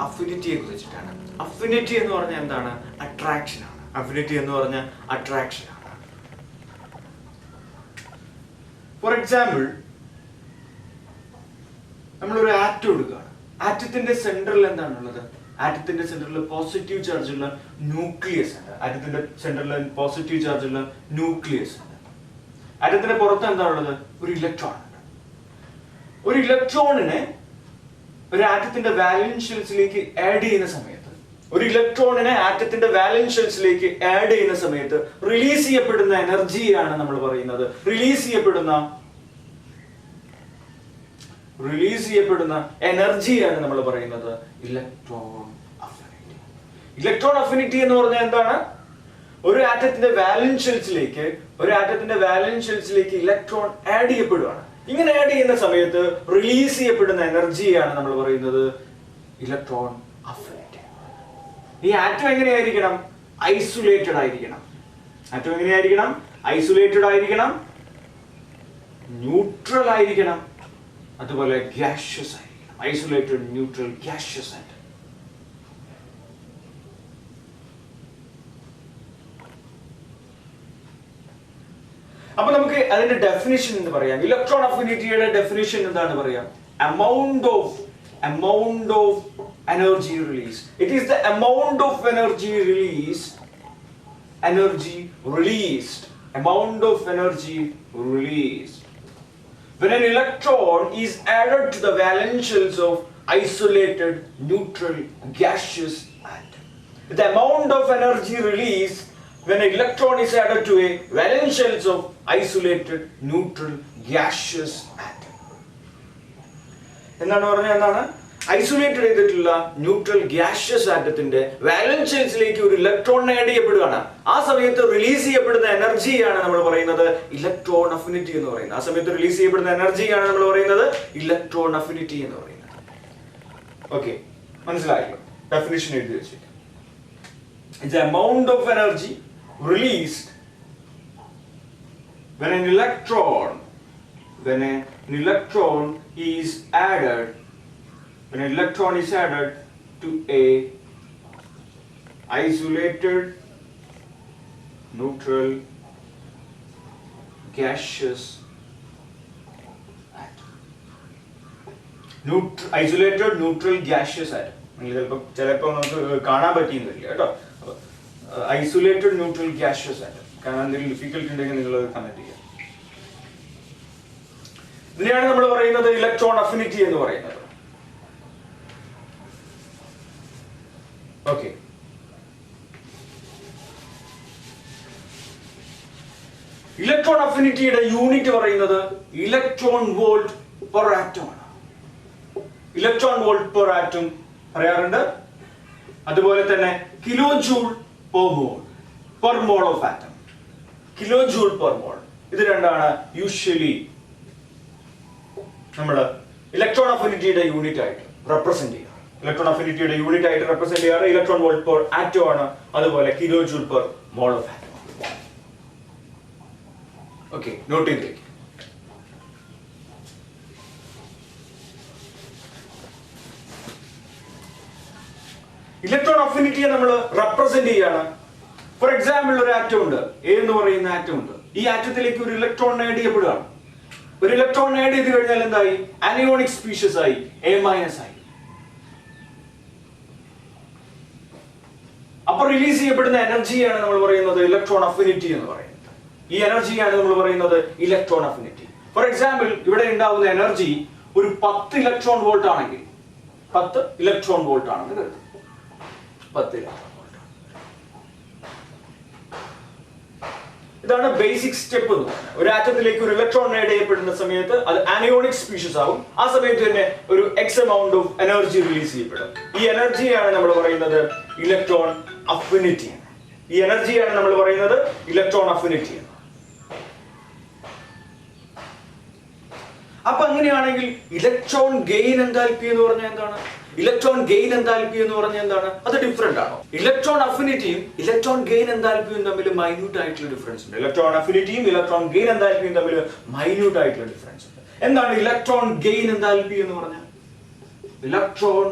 അഫിനിറ്റിയെ കുറിച്ചിട്ടാണ്. അഫിനിറ്റി എന്ന് പറഞ്ഞാൽ എന്താണ്? അട്രാക്ഷൻ ആണ്. അഫിനിറ്റി എന്ന് പറഞ്ഞാൽ അട്രാക്ഷൻ ആണ്. ഫോർ എക്സാമ്പിൾ, നമ്മളൊരു ആറ്റം എടുക്കുകയാണ്. ആറ്റത്തിന്റെ സെന്ററിൽ എന്താണുള്ളത്? ആറ്റത്തിന്റെ സെന്ററിൽ പോസിറ്റീവ് ചാർജുള്ള ന്യൂക്ലിയസ് ഉണ്ട്. ആറ്റത്തിന്റെ സെന്ററിൽ പോസിറ്റീവ് ചാർജുള്ള ന്യൂക്ലിയസ് ഉണ്ട്. ആറ്റത്തിന്റെ പുറത്ത് എന്താണുള്ളത്? ഒരു ഇലക്ട്രോൺ ഉണ്ട്. ഒരു ഇലക്ട്രോണിനെ ഒരു ആറ്റത്തിന്റെ വാലൻസ് ഷെൽസിലേക്ക് ആഡ് ചെയ്യുന്ന സമയത്ത്, ഒരു ഇലക്ട്രോണിനെ ആറ്റത്തിന്റെ വാലൻസ് ഷെൽസിലേക്ക് ആഡ് ചെയ്യുന്ന സമയത്ത് റിലീസ് ചെയ്യപ്പെടുന്ന എനർജിയാണ് നമ്മൾ പറയുന്നത്, റിലീസ് ചെയ്യപ്പെടുന്ന എനർജിയാണ് നമ്മൾ പറയുന്നത് ഇലക്ട്രോൺ അഫിനിറ്റി. ഇലക്ട്രോൺ അഫിനിറ്റി എന്ന് പറഞ്ഞാൽ എന്താണ്? ഒരു ആറ്റത്തിന്റെ വാലൻസ് ഷെൽസിലേക്ക് ഇലക്ട്രോൺ ആഡ് ചെയ്യപ്പെടുകയാണ്. ഇങ്ങനെ ആഡ് ചെയ്യുന്ന സമയത്ത് റിലീസ് ചെയ്യപ്പെടുന്ന എനർജിയാണ് നമ്മൾ പറയുന്നത് ഇലക്ട്രോൺ അഫിനിറ്റി. ഈ ആറ്റം എങ്ങനെയായിരിക്കണം? ഐസൊലേറ്റഡ് ആയിരിക്കണം. ആറ്റം എങ്ങനെയായിരിക്കണം? ഐസൊലേറ്റഡ് ആയിരിക്കണം, ന്യൂട്രൽ ആയിരിക്കണം, അതുപോലെ ഗ്യാഷ്യസ് ആയിരിക്കണം. ഐസൊലേറ്റഡ്, ന്യൂട്രൽ, ഗ്യാഷ്യസ് ആയിട്ട്. അപ്പൊ നമുക്ക് അതിന്റെ ഡെഫിനിഷൻ എന്ന് പറയാം. ഇലക്ട്രോൺ അഫിനിറ്റിയുടെ ഡെഫിനിഷൻ എന്താണ് പറയാം? amount of energy release. It is the amount of energy released, amount of energy released when an electron is added to the valence shells of isolated, neutral, gaseous atom. The amount of energy released when an electron is added to a valence shells of isolated, neutral, gaseous atom. എന്താണ് പറഞ്ഞത്? എന്താണ്? Isolated ചെയ്തിട്ടുള്ള neutral gaseous ആറ്റത്തിന്റെ വാലൻസ് ഷെൽസിലേക്ക് ഒരു electron add ചെയ്യപ്പെടുകയാണ്. ആ സമയത്ത് release ചെയ്യപ്പെടുന്ന എനർജിയാണ് നമ്മൾ പറയുന്നത് ഇലക്ട്രോൺ അഫിനിറ്റി എന്ന് പറയുന്നത്. ആ സമയത്ത് റിലീസ് ചെയ്യപ്പെടുന്ന എനർജിയാണ് നമ്മൾ പറയുന്നത് ഇലക്ട്രോൺ അഫിനിറ്റി എന്ന് പറയുന്നത്. ഓക്കെ, മനസ്സിലായല്ലോ? ഡെഫിനിഷൻ എഴുതി വെച്ചിട്ട്, it's the amount of energy released when an electron is added to a isolated, neutral, gaseous atom. Isolated, neutral, gaseous atom. ചിലപ്പോൾ നമുക്ക് കാണാൻ പറ്റിയെന്നില്ല കേട്ടോ. Isolated, neutral, gaseous atom. കാണാൻ എന്തെങ്കിലും ഡിഫിക്കൽട്ടി ഉണ്ടെങ്കിൽ നിങ്ങൾ കമന്റ് ചെയ്യുക. ഇതിനെയാണ് നമ്മൾ പറയുന്നത് ഇലക്ട്രോൺ അഫിനിറ്റി എന്ന് പറയുന്നത്. ഓക്കെ, ഇലക്ട്രോൺ അഫിനിറ്റിയുടെ യൂണിറ്റ് പറയുന്നത് ഇലക്ട്രോൺ വോൾട്ട് പെർ ആറ്റം ആണ്. ഇലക്ട്രോൺ വോൾട്ട് പെർ ആറ്റം പറയാറുണ്ട്. അതുപോലെ തന്നെ kilo joule per mole of atom. Kilojoule per mole. ഇത് രണ്ടാണ് യൂഷ്വലി നമ്മൾ ഇലക്ട്രോൺ അഫിനിറ്റിയുടെ യൂണിറ്റ് ആയിട്ട് റെപ്രസെന്റ് ചെയ്യുക. ഇലക്ട്രോൺ വോൾട്ട് പെർ ആറ്റം ആണ്. അതുപോലെ kilojoule per mole of atom. Okay, note ചെയ്ത് വെക്കുക. ഇലക്ട്രോൺ അഫിനിറ്റിയെ നമ്മൾ റെപ്രസെന്റ് ചെയ്യാണ്. ഫോർ എക്സാമ്പിൾ, ഒരു ആറ്റം ഉണ്ട്, എ എന്ന് പറയുന്ന ആറ്റം ഉണ്ട്. ഈ ആറ്റത്തിലേക്ക് ഒരു ഇലക്ട്രോൺ ആഡ് ചെയ്യപ്പെടുകയാണ്. ഒരു ഇലക്ട്രോൺ ആഡ് ചെയ്ത് കഴിഞ്ഞാൽ എന്തായി? അനിയോണിക് സ്പീഷീസ് ആയി, എ മൈനസ് ആയി. അപ്പൊ റിലീസ് ചെയ്യപ്പെടുന്ന എനർജിയാണ് നമ്മൾ പറയുന്നത് ഇലക്ട്രോൺ അഫിനിറ്റി എന്ന് പറയുന്നത്. ഈ എനർജിയാണ് നമ്മൾ പറയുന്നത് ഇലക്ട്രോൺ അഫിനിറ്റി. ഫോർ എക്സാമ്പിൾ, ഇവിടെ ഉണ്ടാവുന്ന എനർജി ഒരു 10 ഇലക്ട്രോൺ വോൾട്ട് ആണെങ്കിൽ, 10 ഇലക്ട്രോൺ വോൾട്ട് ആണെന്ന് കരുതും. 10 ഇലക്ട്രോൺ വോൾട്ട്. ഇതാണ് ബേസിക് സ്റ്റെപ്പ് എന്ന് പറയുന്നത്. ഒരു ആറ്റത്തിലേക്ക് ഒരു ഇലക്ട്രോൺ ആഡ് ചെയ്യപ്പെടുന്ന സമയത്ത് അത് അനിയോണിക് സ്പീഷീസ് ആവും. ആ സമയത്ത് തന്നെ ഒരു X amount of energy release ചെയ്യപ്പെടും. ഈ എനർജിയാണ് നമ്മൾ പറയുന്നത് ഇലക്ട്രോൺ അഫിനിറ്റി. അപ്പൊ അങ്ങനെയാണെങ്കിൽ ഇലക്ട്രോൺ ഗെയിൻ എൻതാൽപ്പി എന്ന് പറഞ്ഞാൽ എന്താണ്? അത് ഡിഫറെന്റ് ആണോ? ഇലക്ട്രോൺ അഫിനിറ്റിയും ഇലക്ട്രോൺ ഗെയിൻ എൻതാൽപ്പിയും തമ്മിൽ മൈന്യൂട്ട് ആയിട്ടുള്ള ഡിഫറൻസ് ഉണ്ട്. ഇലക്ട്രോൺ അഫിനിറ്റിയും ഇലക്ട്രോൺ ഗെയിൻ എൻതാൽപ്പിയും തമ്മിൽ മൈന്യൂട്ട് ആയിട്ടുള്ള ഡിഫറൻസ് ഉണ്ട്. എന്താണ് ഇലക്ട്രോൺ ഗെയിൻ എൻതാൽപ്പി എന്ന് പറഞ്ഞാൽ? Electron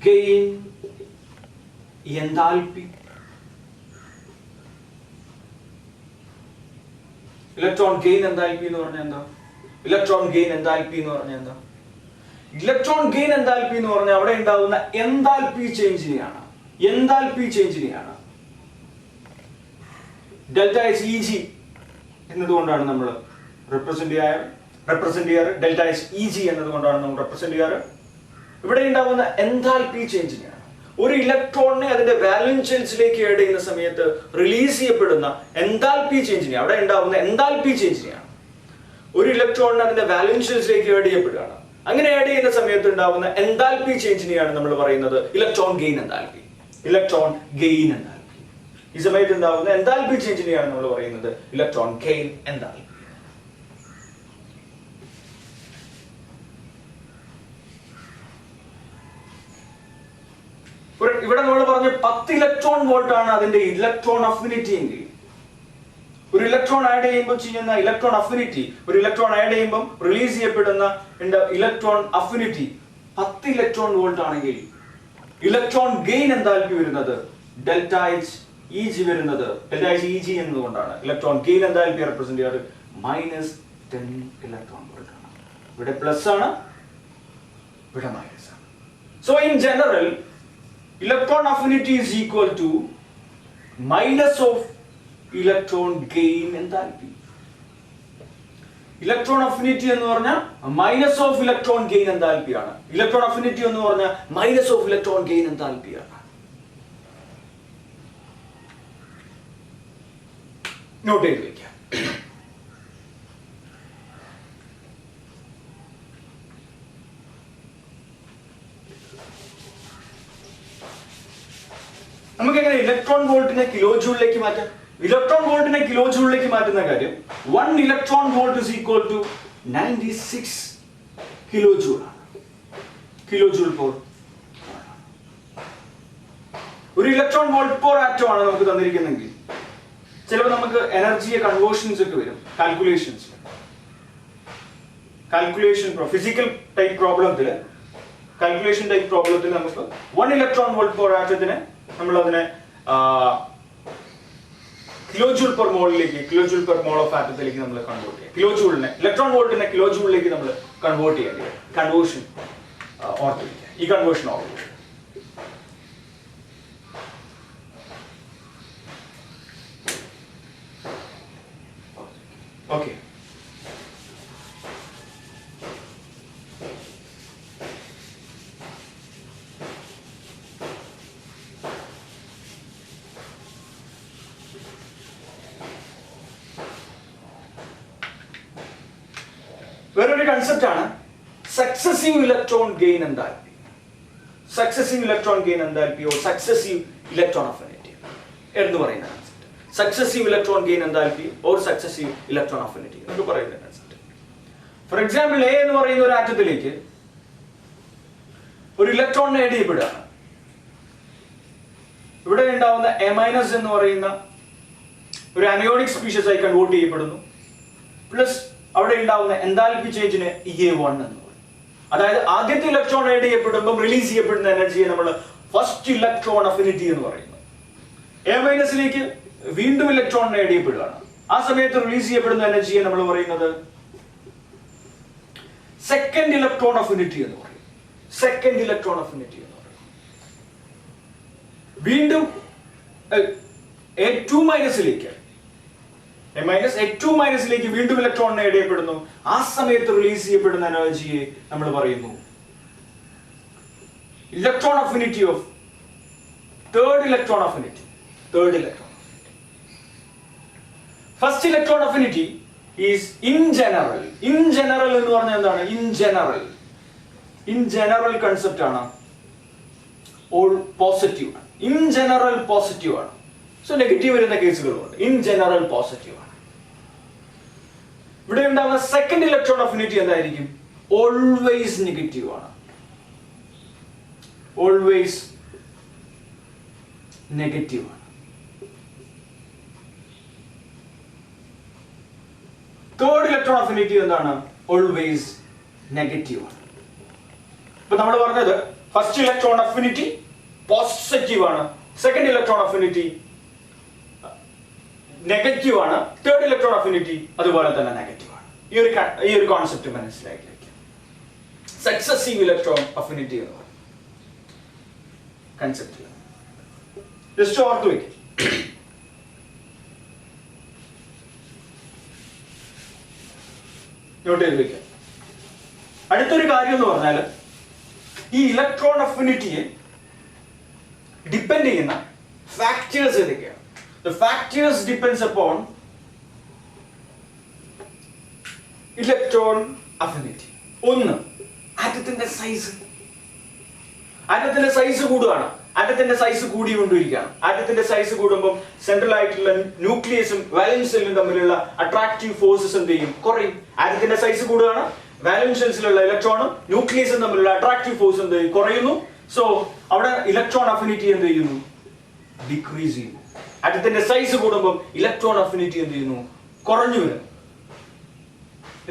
gain enthalpy. Electron gain enthalpy എന്ന് പറഞ്ഞാൽ എന്താ? Electron gain enthalpy എന്ന് പറഞ്ഞാൽ എന്താ? Electron gain enthalpy എന്ന് പറഞ്ഞാൽ അവിടെ ഉണ്ടാവുന്ന enthalpy ചേഞ്ചിനെയാണ്. Enthalpy ചേഞ്ചിനെയാണ്. Delta H Eg എന്നതുകൊണ്ടാണ് നമ്മൾ റെപ്രസെന്റ് ചെയ്യാറ്. ഡെൽറ്റ എച്ച് ഇ ജി എന്നതുകൊണ്ടാണ് നമ്മൾ റെപ്രസെന്റ് ചെയ്യാറ്. ഇവിടെ ഉണ്ടാവുന്ന എൻതാൽപി ചേഞ്ചിനെയാണ്. ഒരു ഇലക്ട്രോണിനെ അതിന്റെ വാലൻസ് ഷെൽസിലേക്ക് ആഡ് ചെയ്യുന്ന സമയത്ത് റിലീസ് ചെയ്യപ്പെടുന്ന എൻതാൽപി ചേഞ്ചിനെ, അവിടെ ഉണ്ടാവുന്ന എൻതാൽപി ചേഞ്ചിനെയാണ്. ഒരു ഇലക്ട്രോണിനെ അതിന്റെ വാലൻസ് ഷെൽസിലേക്ക് ആഡ് ചെയ്യപ്പെടുകയാണ്. അങ്ങനെ ആഡ് ചെയ്യുന്ന സമയത്ത് ഉണ്ടാവുന്ന എൻതാൽപി ചേഞ്ചിനെയാണ് നമ്മൾ പറയുന്നത് electron gain enthalpy. Electron gain enthalpy. ഈ സമയത്ത് ഉണ്ടാവുന്ന എൻതാൽപി ചേഞ്ചിനെയാണ് നമ്മൾ പറയുന്നത് ഇലക്ട്രോൺ ഗെയിൻ എൻതാൽപി. ഇവിടെ നമ്മൾ പറഞ്ഞ 10 ഇലക്ട്രോൺ വോൾട്ട് ആണ് അതിന്റെ ഇലക്ട്രോൺ അഫിനിറ്റി എങ്കിൽ, ഒരു ഇലക്ട്രോൺ ആഡ് ചെയ്യുമ്പോൾ ചെയ്യുന്ന ഇലക്ട്രോൺ അഫിനിറ്റി, ഒരു ഇലക്ട്രോൺ ആഡ് ചെയ്യുമ്പോൾ റിലീസ് ചെയ്യപ്പെടുന്ന ഇലക്ട്രോൺ അഫിനിറ്റി 10 ഇലക്ട്രോൺ വോൾട്ട് ആണെങ്കിൽ ഇലക്ട്രോൺ ഗെയിൻ എൻതാൽപി വരുന്നത് ഡെൽറ്റ എച്ച് ഇ ജി വരുന്നത് ഡെൽറ്റ എച്ച് ഇ ജി എന്നതുകൊണ്ടാണ് ഇലക്ട്രോൺ ഗെയിൻ എൻതാൽപി റെപ്രസെന്റ് ചെയ്യാറ് -10 ഇലക്ട്രോൺ വോൾട്ട് ആണ്. ഇവിടെ പ്ലസ് ആണ്, ഇവിടെ മൈനസ് ആണ്. So in general electron affinity is equal to minus of electron gain enthalpy. Electron affinity എന്ന് പറഞ്ഞാൽ minus of electron gain enthalpy ആണ്. Electron affinity എന്ന് പറഞ്ഞാൽ minus of electron gain enthalpy ആണ്. നോട്ട് ചെയ്ത് വെക്കാം. നമുക്ക് എങ്ങനെ ഇലക്ട്രോൺ വോൾട്ടിനെ കിലോ ജൂളിലേക്ക് മാറ്റാം? ഇലക്ട്രോൺ വോൾട്ടിനെ കിലോ ജൂളിലേക്ക് മാറ്റുന്ന കാര്യം 1 electron volt is equal to 96 kilo joule ആണ്. കിലോ ജൂൾ പെർ ഒരു ഇലക്ട്രോൺ വോൾട്ട് പെർ ആറ്റം ആണ് നമുക്ക് തന്നിരിക്കുന്നെങ്കിൽ ചിലപ്പോൾ നമുക്ക് എനർജിയെ കൺവേർഷൻസ് ഒക്കെ വരും. കാൽക്കുലേഷൻ ഫിസിക്കൽ ടൈപ്പ് പ്രോബ്ലത്തിൽ നമുക്ക് 1 ഇലക്ട്രോൺ വോൾട്ട് പെർ ആറ്റത്തിന് നമ്മൾ അതിനെ കിലോ ജൂൾ പെർ മോളിലേക്ക്, kilo joule per mole of ആറ്റത്തിലേക്ക് നമ്മൾ കൺവേർട്ട് ചെയ്യാം. കിലോ ജൂളിനെ ഇലക്ട്രോൺ വോൾട്ടിനെ കിലോ ജൂളിലേക്ക് നമ്മൾ കൺവേർട്ട് ചെയ്യേണ്ടി വരും. കൺവേർഷൻ ഓർത്തിരിക്കുക, ഈ കൺവേർഷൻ ഓർത്തിരിക്കുക. ഓക്കെ, വേറൊരു കൺസെപ്റ്റ് ആണ് successive electron gain enthalpy. Successive electron gain enthalpy or successive electron affinity എന്ന് പറയുന്ന concept. Successive electron gain enthalpy or successive electron affinity എന്നൊക്കെ പറയുന്ന കൺസെപ്റ്റ്. ഫോർ എക്സാമ്പിൾ, എ എന്ന് പറയുന്ന ഒരു ആറ്റത്തിലേക്ക് ഒരു ഇലക്ട്രോൺ ആഡ് ചെയ്യപ്പെടുകയാണ്. ഇവിടെ ഉണ്ടാവുന്ന എ മൈനസ് എന്ന് പറയുന്ന ഒരു അനയോണിക് സ്പീഷ്യസ് ആയി കൺവേർട്ട് ചെയ്യപ്പെടുന്നു. പ്ലസ് അവിടെ ഉണ്ടാവുന്ന എൻതാൽപി ചേഞ്ചിന് EA1 എന്ന് പറയും. അതായത് ആദ്യത്തെ ഇലക്ട്രോൺ ആഡ് ചെയ്യപ്പെടുമ്പോൾ റിലീസ് ചെയ്യപ്പെടുന്ന എനർജിയെ നമ്മൾ ഫസ്റ്റ് ഇലക്ട്രോൺ അഫിനിറ്റി എന്ന് പറയുന്നു. എ മൈനസിലേക്ക് വീണ്ടും ഇലക്ട്രോൺ ആഡ് ചെയ്യപ്പെടുകയാണ്. ആ സമയത്ത് റിലീസ് ചെയ്യപ്പെടുന്ന എനർജിയെ നമ്മൾ പറയുന്നത് സെക്കൻഡ് ഇലക്ട്രോൺ അഫിനിറ്റി എന്ന് പറയും. സെക്കൻഡ് ഇലക്ട്രോൺ അഫിനിറ്റി എന്ന് പറയും. വീണ്ടും A2 മൈനസിലേക്ക് A2 മൈനസിലേക്ക് വീണ്ടും ഇലക്ട്രോൺ ആഡ് ചെയ്യപ്പെടുന്നു. ആ സമയത്ത് റിലീസ് ചെയ്യപ്പെടുന്ന എനർജിയെ നമ്മൾ പറയുന്നു electron affinity of third electron affinity. First electron affinity is in general. In general എന്ന് പറഞ്ഞാൽ എന്താണ്? ഇൻ ജനറൽ കൺസെപ്റ്റ് ആണ്. ഓൾ പോസിറ്റീവ് ആണ്. ഇൻ ജനറൽ പോസിറ്റീവ് ആണ്. സോ നെഗറ്റീവ് വരുന്ന കേസുകളുണ്ട്. ഇൻ ജനറൽ പോസിറ്റീവ് ആണ്. ഇവിടെ ഉണ്ടാകുന്ന സെക്കൻഡ് ഇലക്ട്രോൺ അഫിനിറ്റി എന്തായിരിക്കും? ഓൾവേസ് നെഗറ്റീവ് ആണ്. ഓൾവേസ് നെഗറ്റീവ് ആണ്. തേർഡ് ഇലക്ട്രോൺ അഫിനിറ്റി എന്താണ്? ഓൾവേസ് നെഗറ്റീവ് ആണ്. ഇപ്പൊ നമ്മൾ പറഞ്ഞത് ഫസ്റ്റ് ഇലക്ട്രോൺ അഫിനിറ്റി പോസിറ്റീവ് ആണ്, സെക്കൻഡ് ഇലക്ട്രോൺ അഫിനിറ്റി നെഗറ്റീവ് ആണ്, തേർഡ് ഇലക്ട്രോൺ അഫിനിറ്റി അതുപോലെ തന്നെ നെഗറ്റീവ് ആണ്. ഈ ഒരു കോൺസെപ്റ്റ് മനസ്സിലാക്കി വെക്കാം. സക്സസീവ് ഇലക്ട്രോൺ അഫിനിറ്റി എന്ന് പറയും കൺസെപ്റ്റ്. ജസ്റ്റ് ഓർത്ത് വെക്കും. നോട്ട് ചെയ്ത് വെക്കാം. അടുത്തൊരു കാര്യം എന്ന് പറഞ്ഞാൽ ഈ ഇലക്ട്രോൺ അഫിനിറ്റിയെ ഡിപ്പെൻഡ് ചെയ്യുന്ന ഫാക്ടേഴ്സ് ഏതൊക്കെയാണ്? The factors depends upon electron affinity. ഒന്ന്, ആറ്റത്തിന്റെ സൈസ്. ആറ്റത്തിന്റെ സൈസ് കൂടുകയാണ്. ആറ്റത്തിന്റെ സൈസ് കൂടിക്കൊണ്ടിരിക്കുകയാണ്. ആറ്റത്തിന്റെ സൈസ് കൂടുമ്പോൾ സെൻട്രൽ ആയിട്ടുള്ള ന്യൂക്ലിയസും വാലൻസ് ഷെല്ലും തമ്മിലുള്ള അട്രാക്റ്റീവ് ഫോഴ്സസ് എന്ത് ചെയ്യും? കുറയും. ആറ്റത്തിന്റെ സൈസ് കൂടുകയാണ്. വാലൻസ് ഷെൽസിലുള്ള ഇലക്ട്രോണും ന്യൂക്ലിയസും തമ്മിലുള്ള അട്രാക്റ്റീവ് ഫോഴ്സ് എന്ത് ചെയ്യും? കുറയുന്നു. സോ അവിടെ ഇലക്ട്രോൺ അഫിനിറ്റി എന്ത് ചെയ്യുന്നു? ഡിക്രീസ് ചെയ്യുന്നു. ആറ്റത്തിന്റെ സൈസ് കൂടുമ്പോൾ ഇലക്ട്രോൺ അഫിനിറ്റി എന്ത് ചെയ്യുന്നു? കുറഞ്ഞു വരുന്നു.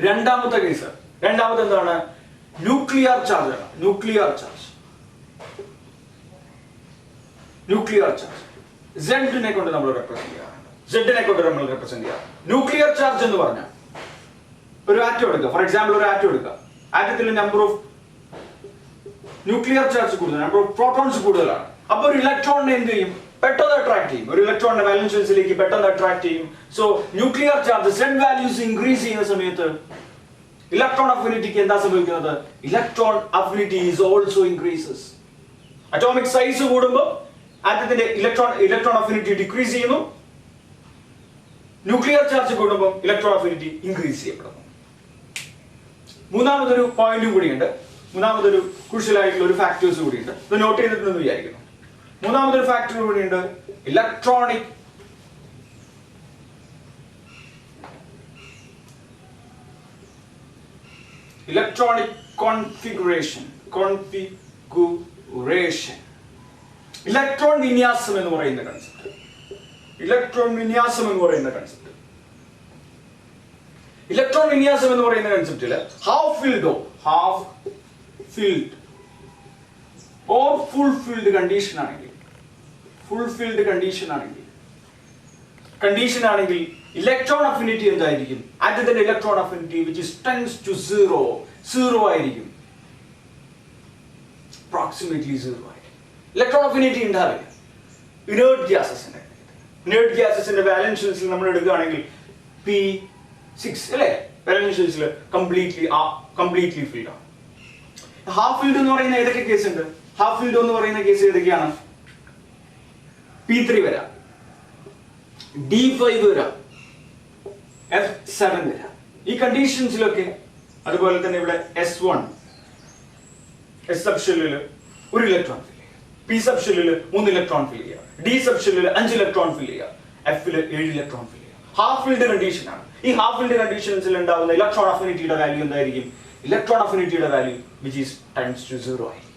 രണ്ടാമത്തെ കേസ്, രണ്ടാമത് എന്താണ്? ന്യൂക്ലിയർ ചാർജ് ആണ്. ന്യൂക്ലിയർ ചാർജ് Z-നെ കൊണ്ട് നമ്മൾ റെപ്രസെന്റ് ചെയ്യാറുണ്ട്. Z-നെ കൊണ്ട് നമ്മൾ റെപ്രസെന്റ് ചെയ്യാറ്. ന്യൂക്ലിയർ ചാർജ് എന്ന് പറഞ്ഞാൽ ഒരു ആറ്റം എടുക്കുക. ഫോർ എക്സാമ്പിൾ ഒരു ആറ്റം എടുക്കുക. ആറ്റത്തിൽ നമ്പർ ഓഫ് ന്യൂക്ലിയർ ചാർജ് കൂടുതലാണ്, നമ്പർ ഓഫ് പ്രോട്ടോൺസ് കൂടുതലാണ്. അപ്പൊ ഒരു ഇലക്ട്രോണിനെ എന്ത് ചെയ്യും? പെട്ടെന്ന് അട്രാക്ട് ചെയ്യും. ഒരു ഇലക്ട്രോണിന്റെ വാലൻസ് ഷെൽസിലേക്ക് പെട്ടെന്ന് അട്രാക്ട് ചെയ്യും. So nuclear charge Z values increase ചെയ്യുന്ന സമയത്ത് ഇലക്ട്രോൺ അഫിനിറ്റിക്ക് എന്താ സംഭവിക്കുന്നത്? Electron affinity is also increases. Atomic size കൂടുമ്പോൾ ആറ്റത്തിന്റെ ഇലക്ട്രോൺ അഫിനിറ്റി ഡിക്രീസ് ചെയ്യുന്നു. ന്യൂക്ലിയർ ചാർജ് കൂടുമ്പോൾ ഇലക്ട്രോൺ അഫിനിറ്റി ഇൻക്രീസ് ചെയ്യപ്പെടുന്നു. മൂന്നാമതൊരു പോയിന്റും കൂടിയുണ്ട്. മൂന്നാമതൊരു ക്രൂഷ്യൽ ആയിട്ടുള്ള ഒരു ഫാക്ടേഴ്സ് കൂടിയുണ്ട്. ഇത് നോട്ട് ചെയ്തിട്ടുണ്ടെന്ന് വിചാരിക്കുന്നു. മൂന്നാമതൊരു ഫാക്ടർ കൂടിയുണ്ട്, ഇലക്ട്രോണിക് കോൺഫിഗറേഷൻ. ഇലക്ട്രോൺ വിന്യാസം എന്ന് പറയുന്ന കൺസെപ്റ്റ്. ഇലക്ട്രോൺ വിന്യാസം എന്ന് പറയുന്ന കൺസെപ്റ്റില് half filled or full filled condition ആണെങ്കിൽ ഇലക്ട്രോൺ അഫിനിറ്റി എന്തായിരിക്കും? ആറ്റത്തിന്റെ electron affinity which is tends to zero ആയിരിക്കും. approximately 0 ആയിരിക്കും. ഇലക്ട്രോൺ അഫിനിറ്റി ഉണ്ടാവില്ല. ഇനേർട്ട് ഗ്യാസസിന്റെ വാലൻസ് ഷെൽസിൽ നമ്മൾ എടുക്കുകയാണെങ്കിൽ P6 അല്ലേ? വാലൻസ് ഷെൽസിൽ കംപ്ലീറ്റ്ലി ഫിൽഡ് ആണ്. ഹാഫ് ഫിൽഡ് എന്ന് പറയുന്ന ഏതൊക്കെ കേസ് ഉണ്ട്? ഹാഫ് ഫിൽഡ് എന്ന് പറയുന്ന കേസ് ഏതൊക്കെയാണ്? P3 വരാം, D5 വരാം, F7 വരാം. ഈ കണ്ടീഷൻസിലൊക്കെ അതുപോലെ തന്നെ ഇവിടെ S1 S സബ് ഷെല്ലിൽ ഒരു ഇലക്ട്രോൺ ഫിൽ ചെയ്യുക, P സബ് ഷെല്ലിൽ 3 ഇലക്ട്രോൺ ഫിൽ ചെയ്യുക, D സബ് ഷെല്ലിൽ 5 ഇലക്ട്രോൺ ഫിൽ ചെയ്യുക, F ൽ 7 ഇലക്ട്രോൺ ഫിൽ ചെയ്യുക. ഹാഫ് ഫിൽഡ് കണ്ടീഷൻ ആണ്. ഈ ഹാഫ് ഫിൽഡ് കണ്ടീഷൻസിൽ ഉണ്ടാവുന്ന ഇലക്ട്രോൺ അഫിനിറ്റിയുടെ വാല്യൂ എന്തായിരിക്കും? ഇലക്ട്രോൺ അഫിനിറ്റിയുടെ value which is tends to 0 ആയിരിക്കും.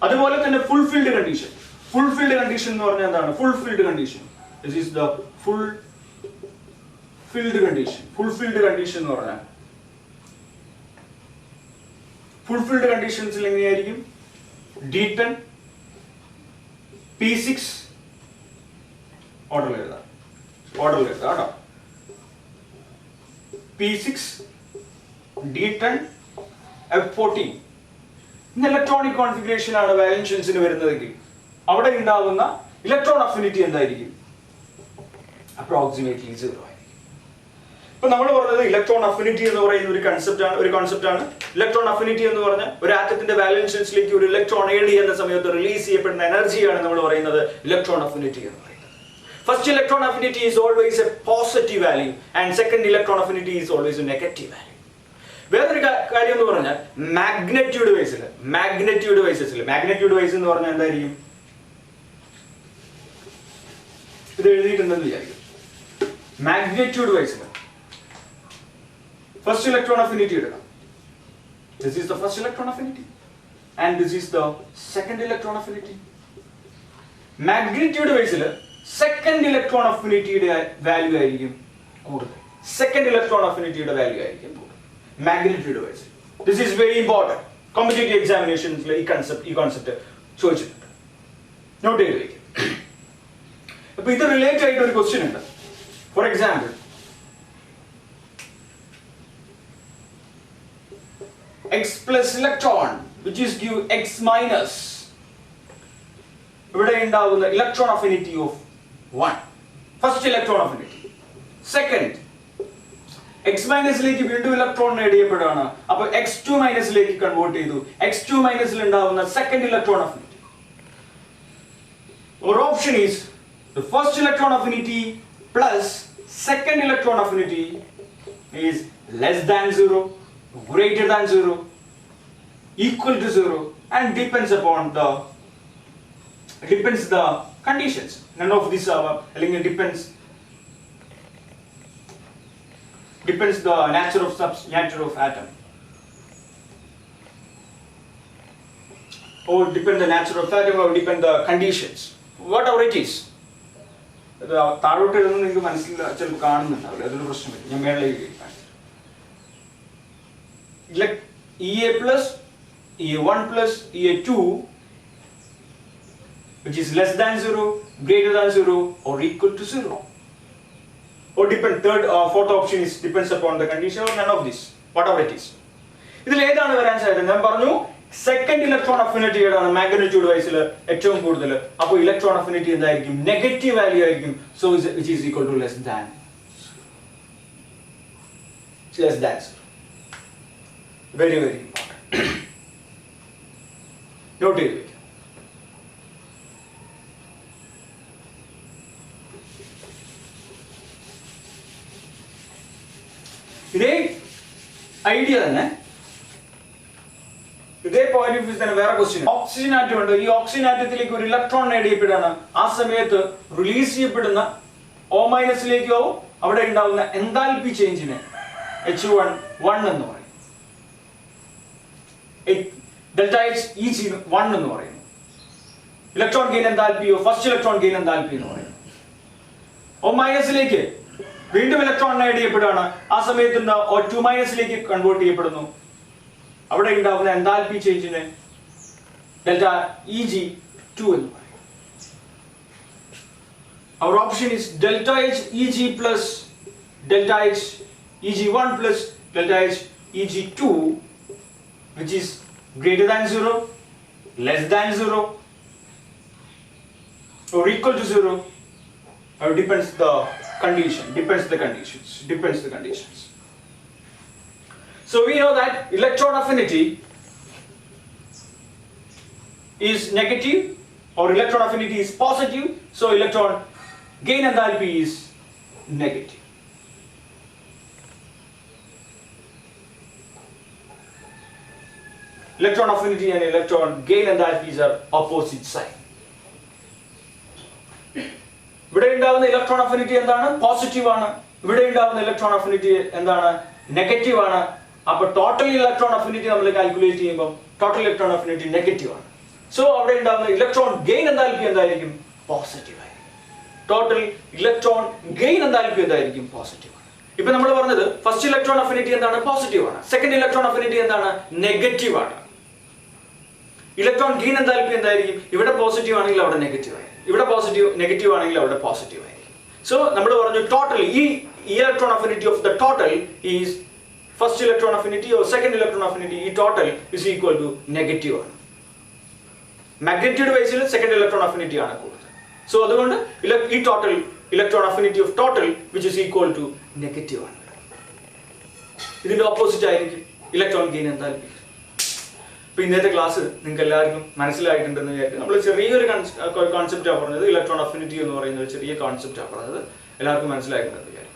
അതുപോലെ തന്നെ ഫുൾഫിൽഡ് കണ്ടീഷൻ. ഫുൾഫിൽഡ് കണ്ടീഷൻ എന്ന് പറഞ്ഞാൽ എന്താണ്? Fulfilled condition this is the fulfilled condition. Fulfilled condition എന്ന് പറഞ്ഞാൽ ഫുൾഫിൽഡ് കണ്ടീഷൻസിൽ എങ്ങനെയായിരിക്കും? D10 P6 ഓർഡറിൽ എഴുതാം കേട്ടോ. P6 D10 F14 electronic configuration ആണ് വാലൻസ് ഷെൽസിന് വരുന്നതെങ്കിൽ അവിടെ ഉണ്ടാകുന്ന ഇലക്ട്രോൺ അഫിനിറ്റി എന്തായിരിക്കും? അപ്രോക്സിമേറ്റ്ലി 0 ആയിരിക്കും. ഇപ്പൊ നമ്മൾ പറഞ്ഞത് ഇലക്ട്രോൺ അഫിനിറ്റി എന്ന് പറയുന്ന ഒരു കോൺസെപ്റ്റ് ആണ്. ഇലക്ട്രോൺ അഫിനിറ്റി എന്ന് പറഞ്ഞാൽ ഒരു ആറ്റത്തിന്റെ വാലൻസ് ഷെൽസിലേക്ക് ഒരു ഇലക്ട്രോൺ ഏഡ് ചെയ്യുന്ന സമയത്ത് റിലീസ് ചെയ്യപ്പെടുന്ന എനർജിയാണ് നമ്മൾ പറയുന്നത് ഇലക്ട്രോൺ അഫിനിറ്റി എന്ന് പറയുന്നത്. First electron affinity is always A positive value and second electron affinity is always A negative value. വേറൊരു കാര്യം എന്ന് പറഞ്ഞാൽ മാഗ്നെറ്റ്യൂഡ് വൈസ് എന്ന് പറഞ്ഞാൽ എന്തായിരിക്കും? ഇത് എഴുതിയിട്ടുണ്ടെന്ന് വിചാരിക്കും. മാഗ്നെറ്റ്യൂഡ് വൈസിൽ ഫസ്റ്റ് ഇലക്ട്രോൺ അഫിനിറ്റി എടുക്കാം. This is the first electron affinity and this is the second electron affinity. Magnitude വൈസിൽ സെക്കൻഡ് ഇലക്ട്രോൺ അഫിനിറ്റിയുടെ വാല്യൂ ആയിരിക്കും കൂടുതൽ. Magnitude wise. This is very important. Competitive എക്സാമിനേഷൻസിൽ ഈ കോൺസെപ്റ്റ് ചോദിച്ചിട്ടുണ്ട്. നോട്ട് ചെയ്ത് വയ്ക്കും. അപ്പൊ ഇത് റിലേറ്റ് ആയിട്ട് ഒരു ക്വസ്റ്റ്യൻ ഉണ്ട്. For example, x plus electron which is due x minus, ഇവിടെ ഉണ്ടാവുന്ന electron affinity of 1, first electron affinity. Second, x മൈനസിലേക്ക് വീണ്ടും ഇലക്ട്രോൺ നേടിയപ്പോഴാണ്, അപ്പൊ x2 മൈനസിലേക്ക് കൺവേർട്ട് ചെയ്തു. x2 മൈനസിൽ ഉണ്ടാവുന്ന second electron affinity. Our option is the first electron affinity plus second electron affinity is less than 0, greater than 0, equal to 0, and depends the conditions. None of these are depends the nature of atom, or depend the nature of atom, or depend the conditions, whatever it is. താഴോട്ട് എഴുതുന്നത് എനിക്ക് മനസ്സിൽ ചിലപ്പോൾ കാണുന്നുണ്ടാവില്ല, അതൊരു പ്രശ്നമില്ല. ഞാൻ മേളിലേക്ക് EA plus, EA1 plus, EA2 which is less than 0, greater than 0, or equal to 0. Or fourth option is depends upon the condition, or none of this, whatever it is. ഇതിൽ ഏതാണ് വരാൻ സാധ്യത? ഞാൻ പറഞ്ഞു സെക്കൻഡ് ഇലക്ട്രോൺ അഫിനിറ്റി ഏതാണ് magnitude വൈസിൽ ഏറ്റവും കൂടുതൽ. അപ്പോൾ ഇലക്ട്രോൺ അഫിനിറ്റി എന്തായിരിക്കും? നെഗറ്റീവ് വാല്യൂ ആയിരിക്കും. So which is equal to less than 0. Very very important. Note ചെയ്ത് വെക്കാം. ഇതേ ഐഡിയ തന്നെ, ഇതേ പോയിന്റ് ഓഫ് വ്യൂ തന്നെ വേറെ ക്വസ്റ്റ്യൻ. ഓക്സിജൻ ആറ്റം ഉണ്ട്. ഈ ഓക്സിജൻ ആറ്റത്തിലേക്ക് ഒരു ഇലക്ട്രോൺ നേടിയപ്പോഴാണ് ആ സമയത്ത് റിലീസ് ചെയ്യപ്പെടുന്ന O മൈനസിലേക്കോ അവിടെ ഉണ്ടാവുന്ന എൻതാൽപി ചേഞ്ചിനെ H1 എന്ന് പറയും. ഡെൽറ്റ H Eg 1 എന്ന് പറയുന്നു. ഇലക്ട്രോൺ ഗെയിൻ എൻതാൽപിയോ ഫസ്റ്റ് ഇലക്ട്രോൺ ഗെയിൻ എൻതാൽപി എന്ന് പറയുന്നു. O മൈനസിലേക്ക് വീണ്ടും ഇലക്ട്രോൺ നേടിയപ്പോഴാണ് ആ സമയത്ത് O2 മൈനസിലേക്ക് കൺവേർട്ട് ചെയ്യപ്പെടുന്നു. അവിടെ ഉണ്ടാകുന്ന എൻതാൽപി ചേഞ്ചിനെ ഡെൽറ്റ Eg2 എന്ന് പറയും. Our option is delta H Eg plus delta H Eg1 plus delta H Eg2, which is greater than 0, less than 0, or equal to 0, or depends the conditions. So we know that electron affinity is negative, or electron affinity is positive, so electron gain enthalpy is negative. Electron affinity and electron gain enthalpies are opposite sign. ഇവിടെ ഉണ്ടാവുന്ന electron affinity എന്താണ്? Positive ആണ്. ഇവിടെ ഉണ്ടാവുന്ന electron affinity എന്താണ്? Negative ആണ്. അപ്പൊ total electron affinity നമ്മൾ കാൽക്കുലേറ്റ് ചെയ്യുമ്പോൾ ടോട്ടൽ ഇലക്ട്രോൺ അഫിനിറ്റി നെഗറ്റീവ് ആണ്. സോ അവിടെ ഉണ്ടാവുന്ന ഇലക്ട്രോൺ ഗെയിൻ എന്തായിരിക്കും? എന്തായിരിക്കും? പോസിറ്റീവ് ആയിരിക്കും. ടോട്ടൽ ഇലക്ട്രോൺ ഗെയിൻ എന്തായിരിക്കും? എന്തായിരിക്കും? പോസിറ്റീവ് ആണ്. ഇപ്പൊ നമ്മൾ പറഞ്ഞത് ഫസ്റ്റ് ഇലക്ട്രോൺ അഫിനിറ്റി എന്താണ്? പോസിറ്റീവ് ആണ്. സെക്കൻഡ് ഇലക്ട്രോൺ അഫിനിറ്റി എന്താണ്? നെഗറ്റീവ് ആണ്. ഇലക്ട്രോൺ ഗെയിൻ എന്തായിരിക്കും? എന്തായിരിക്കും? ഇവിടെ പോസിറ്റീവ് ആണെങ്കിൽ അവിടെ നെഗറ്റീവ് ആയിരിക്കും. ഇവിടെ നെഗറ്റീവ് ആണെങ്കിൽ അവിടെ പോസിറ്റീവ് ആയിരിക്കും. സോ നമ്മൾ പറഞ്ഞു ടോട്ടൽ ഈ electron affinity of the total is first electron affinity or second electron affinity, ഈ total is equal to negative ആണ്. മാഗ്നിറ്റ്യൂഡ് വൈസിൽ സെക്കൻഡ് ഇലക്ട്രോൺ അഫിനിറ്റി ആണ് കൂടുതൽ. സോ അതുകൊണ്ട് ഈ total electron affinity of total which is equal to negative ആണ്. ഇതിന്റെ opposite ആയിരിക്കും ഇലക്ട്രോൺ ഗെയിൻ എന്തായിരിക്കും. ഇപ്പൊ ഇന്നത്തെ ക്ലാസ് നിങ്ങൾക്ക് എല്ലാവർക്കും മനസ്സിലായിട്ടുണ്ടെന്ന് വിചാരിക്കും. നമ്മൾ ചെറിയൊരു കോൺസെപ്റ്റാണ് പറഞ്ഞത്. ഇലക്ട്രോൺ അഫിനിറ്റി എന്ന് പറയുന്ന ഒരു ചെറിയ കോൺസെപ്റ്റാണ് പറഞ്ഞത്. എല്ലാവർക്കും മനസ്സിലായിട്ടുണ്ടെന്ന് വിചാരിക്കും.